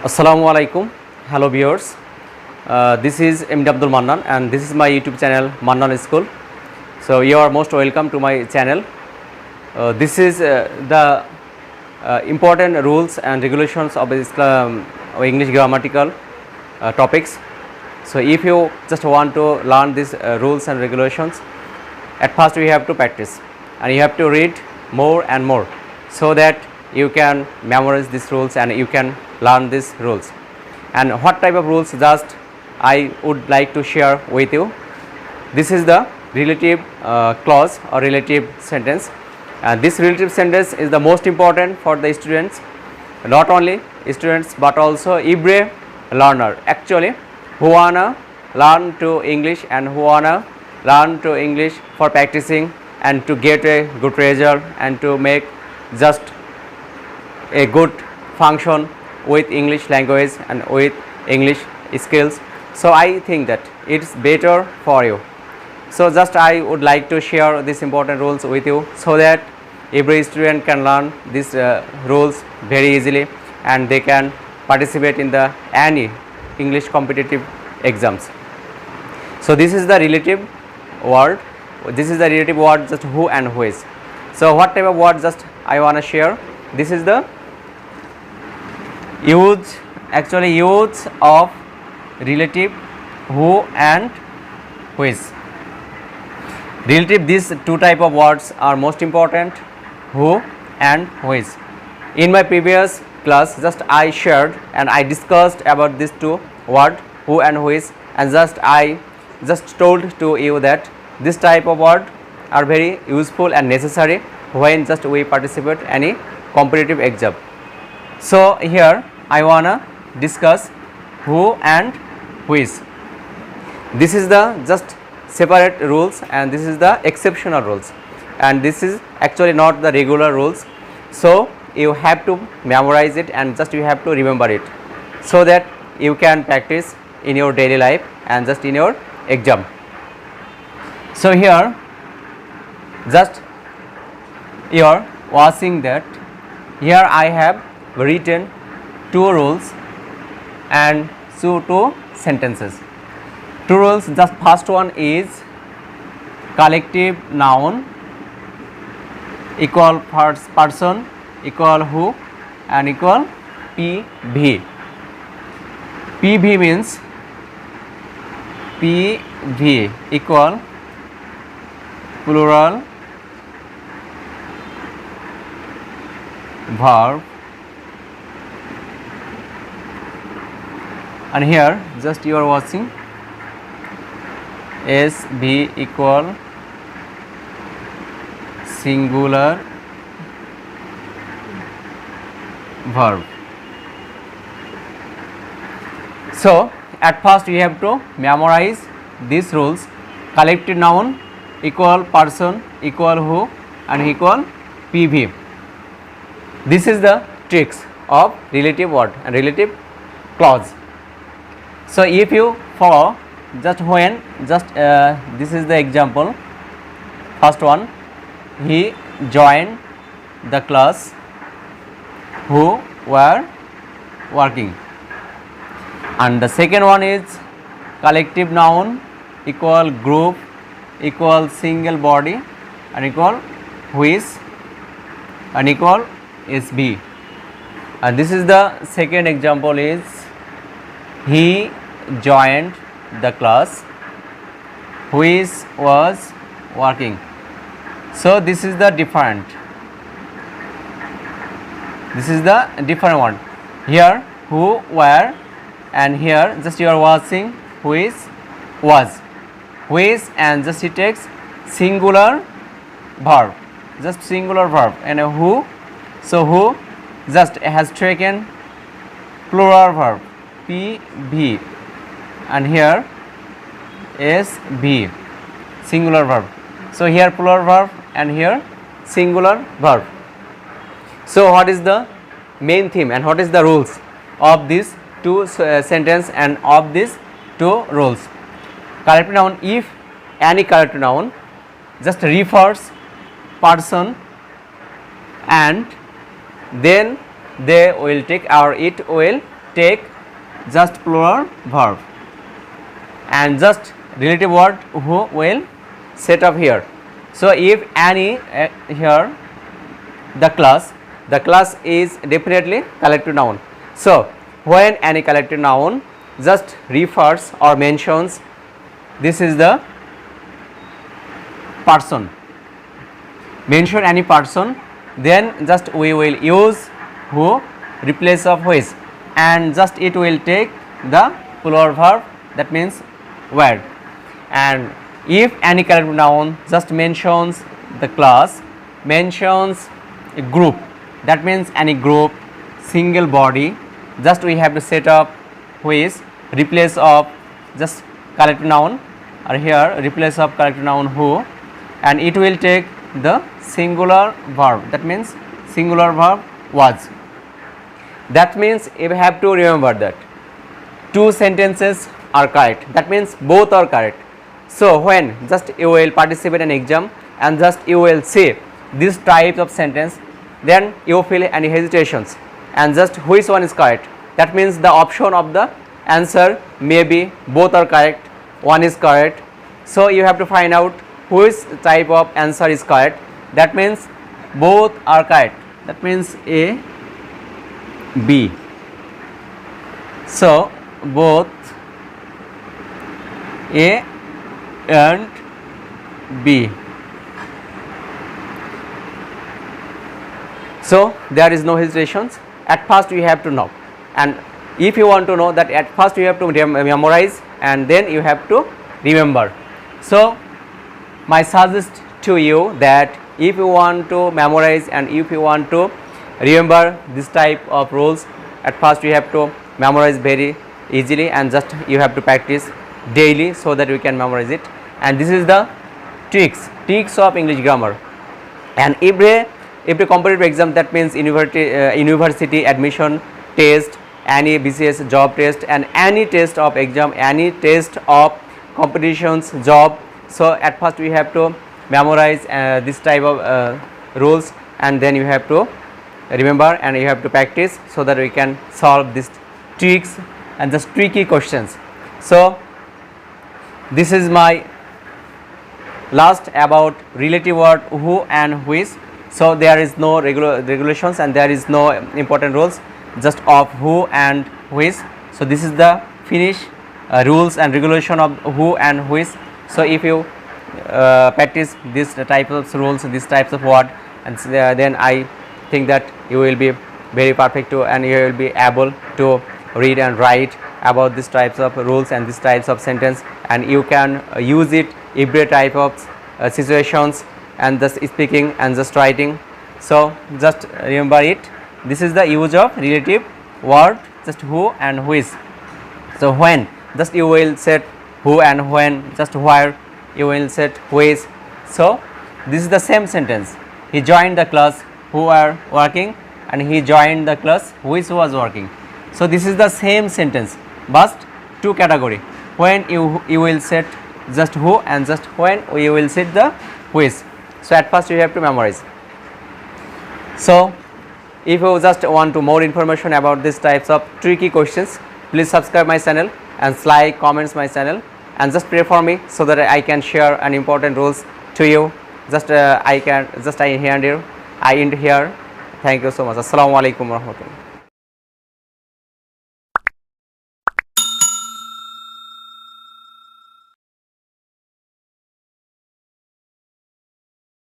Assalamu alaikum. Hello viewers. This is MD Abdul Mannan and this is my YouTube channel Mannan School. So you are most welcome to my channel. This is the important rules and regulations of Islam or English grammatical topics. So if you just want to learn these rules and regulations, at first we have to practice and you have to read more and more so that you can memorize these rules and you can learn these rules. And what type of rules just I would like to share with you. This is the relative clause or relative sentence, and this relative sentence is the most important for the students, not only students but also every learner actually who wanna learn to English and who wanna learn to English for practicing and to get a good result and to make just a good function with English language and with English skills. So I think that it's better for you. So just I would like to share these important rules with you so that every student can learn these rules very easily and they can participate in the any English competitive exams. So this is the relative word. This is the relative word just who and who is. So what type of word just I want to share. This is the use of relative who and who is. Relative, these two type of words are most important, who and who is. In my previous class just I shared and I discussed about these two words, who and who is, and I told to you that this type of word are very useful and necessary when just we participate any competitive exam. So here I wanna discuss who and who is. This is the just separate rules and this is the exceptional rules, and this is actually not the regular rules. So you have to memorize it and just you have to remember it so that you can practice in your daily life and just in your exam. So here just you are watching that here I have written two rules and two sentences. Two rules, just first one is collective noun equal first person equal who and equal PV. PV means PV equal plural verb, and here just you are watching SV equal singular verb. So at first you have to memorize these rules. Collective noun equal person equal who and equal PV. This is the tricks of relative word and relative clause. So if you follow just when just this is the example. First one, he joined the class who were working, and the second one is collective noun equal group equal single body and equal who is and equal SB, and this is the second example is he joined the class who is was working. So this is the different. This is the different one. Here who were and here just you are watching who is was. Who is and just it takes singular verb, just singular verb, and a who. So who just has taken plural verb PV, and here SB singular verb. So here plural verb and here singular verb. So what is the main theme and what is the rules of these two sentence and of these two rules? Collective noun, if any collective noun just refers person and then they will take or it will take just plural verb, and just relative word who will set up here. So if any here the class is definitely collective noun. So when any collective noun just refers or mentions, this is the person, mention any person, then just we will use who replace of which, and just it will take the plural verb, that means where. And if any collective noun just mentions the class, mentions a group, that means any group, single body, just we have to set up which replace of just collective noun, or here replace of collective noun who, and it will take the singular verb, that means singular verb was. That means you have to remember that two sentences are correct, that means both are correct. So when just you will participate in exam and just you will see this type of sentence, then you feel any hesitations and just which one is correct, that means the option of the answer may be both are correct, one is correct. So you have to find out which type of answer is correct, that means both are correct, that means A, B. So both A and B. So there is no hesitations. At first you have to know, and if you want to know that, at first you have to memorize and then you have to remember. So my suggest to you that if you want to memorize and if you want to remember this type of rules, at first you have to memorize very easily and just you have to practice daily so that you can memorize it. And this is the tricks of English grammar. And every competitive exam, that means university admission test, any BCS job test, and any test of exam, any test of competitions job. So at first we have to memorize this type of rules, and then you have to remember and you have to practice so that we can solve these tricks and just tricky questions. So this is my last about relative word who and which. So there is no regulations and there is no important rules, just of who and which. So this is the finish rules and regulation of who and which. So if you practice this type of rules, these types of word, and then I think that you will be very perfect to, and you will be able to read and write about these types of rules and these types of sentence, and you can use it every type of situations and just speaking and just writing. So just remember it. This is the use of relative word, just who and which. So when just you will set who, and when just where you will set which. So this is the same sentence. He joined the class who are working, and he joined the class which was working. So this is the same sentence, but two category. When you will set just who, and just when you will set the which. So at first you have to memorize. So if you just want to more information about these types of tricky questions, please subscribe my channel and like, comments my channel, and just pray for me so that I can share an important rules to you. Just I end here. Thank you so much. Assalamu alaikum warahmatullahi.